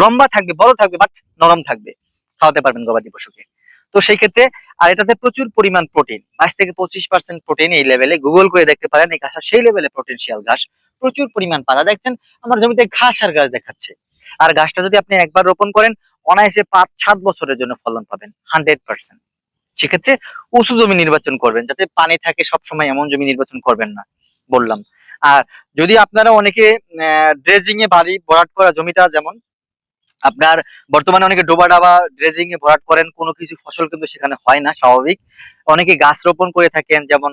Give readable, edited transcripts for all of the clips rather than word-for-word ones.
লম্বা থাকবে, বড় থাকবে, বাট নরম থাকবে, খাওয়াতে পারবেন গবাদি পশুকে। তো সেই ক্ষেত্রে আর এটাতে প্রচুর পরিমাণ প্রোটিন, 22 থেকে 25% প্রোটিন এই লেভেলে, গুগল করে দেখতে পারেন এই ঘাসটা সেই লেভেলে প্রোটেনশিয়াল ঘাস, প্রচুর পরিমাণ পাতা। দেখছেন আমার জমিতে ঘাস আর ঘাস দেখাচ্ছে। আর ঘাসটা যদি আপনি একবার রোপণ করেন অনায়াসে 5-7 বছরের জন্য ফলন পাবেন 100%। সেক্ষেত্রে উঁচু জমি নির্বাচন করবেন, যাতে পানি থাকে সবসময়, এমন জমি নির্বাচন করবেন না বললাম। আর যদি আপনারা অনেকে ড্রেজিং এ বাড়ি ভরাট করা জমিটা, যেমন আপনার বর্তমানে অনেকে ডোবা ডাবা ড্রেজিং এ ভরাট করেন, কোনো কিছু ফসল কিন্তু সেখানে হয় না, স্বাভাবিক। অনেকে গাছ রোপণ করে থাকেন, যেমন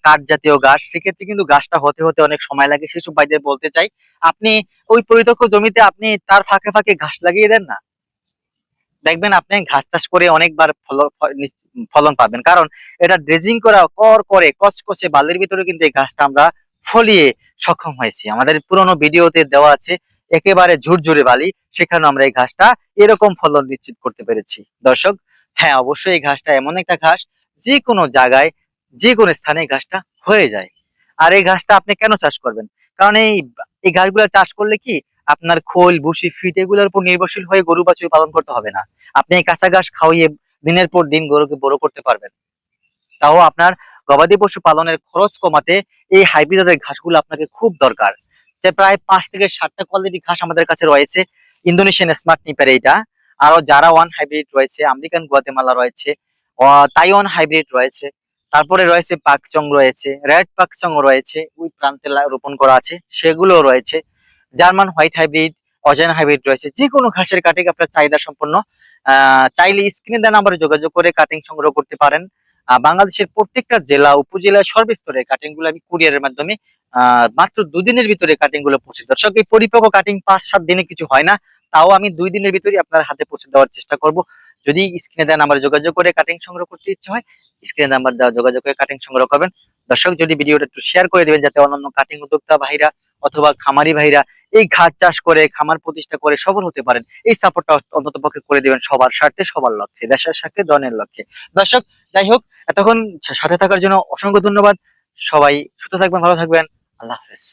কাঠ জাতীয় গাছ, সেক্ষেত্রে কিন্তু গাছটা হতে হতে অনেক সময় লাগে। সেসব ভাইদের বলতে চাই, আপনি ওই পরিত্যক্ত জমিতে আপনি তার ফাঁকে ফাঁকে ঘাস লাগিয়ে দেন না, দেখবেন আপনি ঘাস চাষ করে অনেকবার ফলন পাবেন। কারণ এটা ড্রেজিং করা করে কচকচে বালির ভিতরে কিন্তু এই ঘাসটা আমরা ফলিয়ে সক্ষম হয়েছি। আমাদের পুরোনো ভিডিওতে দেওয়া আছে একেবারে ঝুরঝুরে বালি, সেখানে আমরা এই ঘাসটা এরকম ফলন নিশ্চিত করতে পেরেছি দর্শক। হ্যাঁ, অবশ্যই এই ঘাসটা এমন একটা ঘাস, যে কোনো জায়গায় যে কোনো স্থানে এই ঘাসটা হয়ে যায়। আর এই ঘাসটা আপনি কেন চাষ করবেন? কারণ এই এই ঘাসগুলো চাষ করলে কি আপনার খোল ভুসি ফিট এগুলোর উপর নির্ভরশীল হয়ে গরু বাছুর পালন করতে হবে না। আপনি এই কাঁচা ঘাস খাওয়িয়ে দিনের পর দিন গরুকে বড় করতে পারবেন। তাও আপনার গবাদি পশু পালনের খরচ কমাতে এই হাইব্রিড ঘাসগুলো আপনাকে খুব দরকার। যে প্রায় 5 থেকে 7টা কোয়ালিটি ঘাস আমাদের কাছে রয়েছে। ইন্দোনেশিয়ান স্মার্ট নিপার এইটা, আরো যারা ওয়ান হাইব্রিড রয়েছে, আমেরিকান গুয়াতেমালা রয়েছে, তাইওয়ান হাইব্রিড রয়েছে, তারপরে রয়েছে পাকচং রয়েছে, রেড পাকচং রয়েছে, ওই প্রান্তে রোপণ করা আছে সেগুলো রয়েছে, জার্মান হোয়াইট হাইব্রিড, অজানা হাইব্রিড রয়েছে। যে কোনো ঘাসের কাটিং আপনার চাহিদা সম্পন্ন। চাইলে স্ক্রিনে দেওয়া নাম্বারে যোগাযোগ করে কাটিং সংগ্রহ করতে পারেন। বাংলাদেশের প্রত্যেকটা জেলা উপজেলা সর্বস্তরে কাটিং গুলো আমি কুরিয়ারের মাধ্যমে মাত্র 2 দিনের ভিতরে কাটিং গুলো পৌঁছে দেওয়ার, দর্শক এই পরিপক্ক কাটিং 5-7 দিনে কিছু হয় না, তাও আমি 2 দিনের ভিতরে আপনার হাতে পৌঁছে দেওয়ার চেষ্টা করব। যদি স্ক্রিনে দেওয়া নাম্বারে যোগাযোগ করে কাটিং সংগ্রহ করতে ইচ্ছে হয়, স্ক্রিনে নাম্বার দেওয়া যোগাযোগ করে কাটিং সংগ্রহ করবেন। দর্শক যদি ভিডিওটা একটু শেয়ার করে দিবেন, যাতে অন্যান্য কাটিং উদ্যোক্তা ভাইরা অথবা খামারি ভাইরা এই ঘাস চাষ করে খামার প্রতিষ্ঠা করে সফল হতে পারেন, এই সাপোর্টটা অন্তত পক্ষে করে দিবেন সবার স্বার্থে, সবার লক্ষ্যে, দেশের স্বার্থে, দনের লক্ষ্যে। দর্শক যাই হোক, এতক্ষণ সাথে থাকার জন্য অসংখ্য ধন্যবাদ। সবাই সুস্থ থাকবেন, ভালো থাকবেন। আল্লাহ হাফেজ।